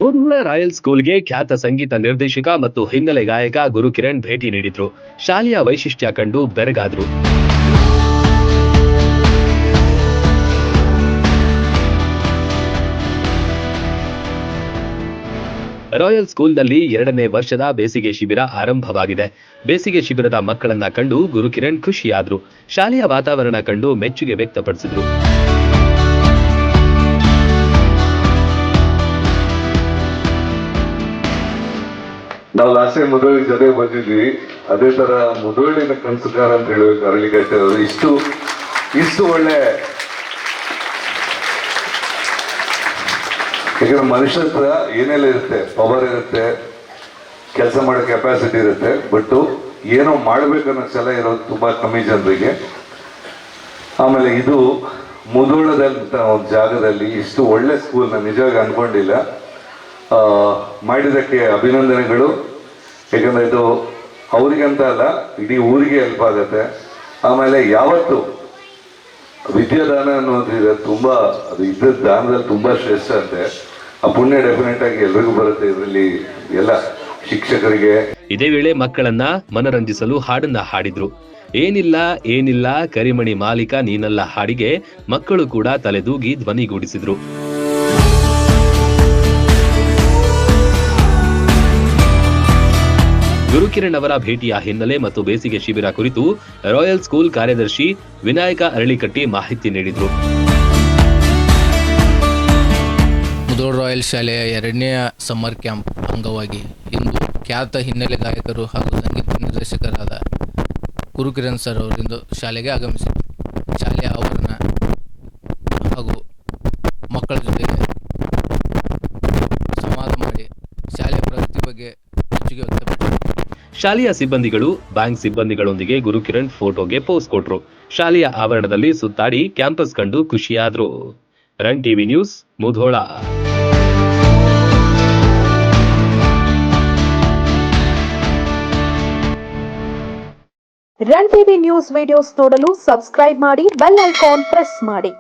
Mudhol royal ಸ್ಕೂಲ್ಗೆ ಖ್ಯಾತ ಸಂಗೀತ ನಿರ್ದೇಶಕ ಮತ್ತು ಹಿನ್ನೆಲೆ ಗಾಯಕ ಗುರುಕಿರಣ್ ಭೇಟಿ ನೀಡಿದ್ರು. ಶಾಲೆಯ ವೈಶಿಷ್ಟ್ಯ ಕಂಡು ಬೆರಗಾದ್ರು. ರಾಯಲ್ ಸ್ಕೂಲ್ನಲ್ಲಿ 2ನೇ ವರ್ಷದ ಬೇಸಿಗೆ ಶಿಬಿರ ಆರಂಭವಾಗಿದೆ. ಬೇಸಿಗೆ ಶಿಬಿರದ ಮಕ್ಕಳನ್ನ ಕಂಡು ಗುರುಕಿರಣ್ ಖುಷಿಯಾದ್ರು. ಶಾಲೆಯ ವಾತಾವರಣ ಕಂಡು ಮೆಚ್ಚುಗೆ ವ್ಯಕ್ತಪಡಿಸಿದ್ರು. ನಾವು ಲಾಸ್ಟ್ ಟೈಮ್ ಮುಧೋಳಿ ಜೊತೆ ಬಂದಿದ್ವಿ. ಅದೇ ತರ ಮುಧೋಳಿನ ಕನಸುಗಾರ ಅಂತ ಹೇಳಬೇಕು ಅರಳಿಕಟ್ಟೆ ಅವರು. ಇಷ್ಟು ಒಳ್ಳೆ, ಯಾಕಂದ್ರೆ ಮನುಷ್ಯರ ಹತ್ರ ಏನೆಲ್ಲ ಇರುತ್ತೆ, ಪವರ್ ಇರುತ್ತೆ, ಕೆಲಸ ಮಾಡೋ ಕೆಪಾಸಿಟಿ ಇರುತ್ತೆ, ಬಟ್ ಏನೋ ಮಾಡ್ಬೇಕನ್ನೋ ಛಲ ಇರೋದು ತುಂಬಾ ಕಮ್ಮಿ ಜನರಿಗೆ. ಆಮೇಲೆ ಇದು ಮುಧೋಳದಂತ ಒಂದು ಜಾಗದಲ್ಲಿ ಇಷ್ಟು ಒಳ್ಳೆ ಸ್ಕೂಲ್ ನಾನು ನಿಜವಾಗಿ ಅನ್ಕೊಂಡಿಲ್ಲ. ಮಾಡಿದ್ದಕ್ಕೆ ಅಭಿನಂದನೆಗಳು. ಯಾಕಂದ್ರೆ ಇದು ಅವ್ರಿಗಂತ ಅಲ್ಲ, ಇಡೀ ಊರಿಗೆ ಹೆಲ್ಪ್ ಆಗುತ್ತೆ. ಆಮೇಲೆ ಯಾವತ್ತು ವಿದ್ಯಾದಾನ ಅನ್ನೋದಿದೆ, ತುಂಬಾ ಅದು ಇದ್ದ ದಾನದಲ್ಲಿ ತುಂಬಾ ಶ್ರೇಷ್ಠ ಅಂತೆ. ಆ ಪುಣ್ಯ ಡೆಫಿನೆಟ್ ಆಗಿ ಎಲ್ರಿಗೂ ಬರುತ್ತೆ. ಇದರಲ್ಲಿ ಎಲ್ಲ ಶಿಕ್ಷಕರಿಗೆ. ಇದೇ ವೇಳೆ ಮಕ್ಕಳನ್ನ ಮನರಂಜಿಸಲು ಹಾಡನ್ನ ಹಾಡಿದ್ರು. ಏನಿಲ್ಲ ಏನಿಲ್ಲ ಕರಿಮಣಿ ಮಾಲೀಕ ನೀನಲ್ಲ ಹಾಡಿಗೆ ಮಕ್ಕಳು ಕೂಡ ತಲೆದೂಗಿ ಧ್ವನಿಗೂಡಿಸಿದ್ರು. ಗುರುಕಿರಣ್ ಅವರ ಭೇಟಿಯ ಹಿನ್ನೆಲೆ ಮತ್ತು ಬೇಸಿಗೆ ಶಿಬಿರ ಕುರಿತು ರಾಯಲ್ ಸ್ಕೂಲ್ ಕಾರ್ಯದರ್ಶಿ ವಿನಾಯಕ ಅರಳಿಕಟ್ಟಿ ಮಾಹಿತಿ ನೀಡಿದರು. ಮುಧೋಳ ರಾಯಲ್ ಶಾಲೆಯ 2ನೇ ಸಮ್ಮರ್ ಕ್ಯಾಂಪ್ ಅಂಗವಾಗಿ ಇಂದು ಖ್ಯಾತ ಹಿನ್ನೆಲೆ ಗಾಯಕರು ಹಾಗೂ ಸಂಗೀತ ನಿರ್ದೇಶಕರಾದ ಗುರುಕಿರಣ್ ಸರ್ ಅವರಿಂದು ಶಾಲೆಗೆ ಆಗಮಿಸಿದರು. ಶಾಲೆಯ ಆವರಣ ಹಾಗೂ ಮಕ್ಕಳ ಜೊತೆಗೆ ಸಂವಾದ ಮಾಡಿ ಶಾಲೆಯ ಪ್ರಗತಿ ಬಗ್ಗೆ ಮೆಚ್ಚುಗೆ ವ್ಯಕ್ತಪಡಿಸಿದರು. ಶಾಲೆಯ ಸಿಬ್ಬಂದಿಗಳು ಬ್ಯಾಂಕ್ ಸಿಬ್ಬಂದಿಗಳೊಂದಿಗೆ ಗುರುಕಿರಣ್ ಫೋಟೋಗೆ ಪೋಸ್ ಕೊಟ್ರು. ಶಾಲೆಯ ಆವರಣದಲ್ಲಿ ಸುತ್ತಾಡಿ ಕ್ಯಾಂಪಸ್ ಕಂಡು ಖುಷಿಯಾದ್ರು. Run TV news, Mudhol. Run TV news videos ನೋಡಲು ಸಬ್ಸ್ಕ್ರೈಬ್ ಮಾಡಿ, ಬೆಲ್ ಐಕಾನ್ ಪ್ರೆಸ್ ಮಾಡಿ.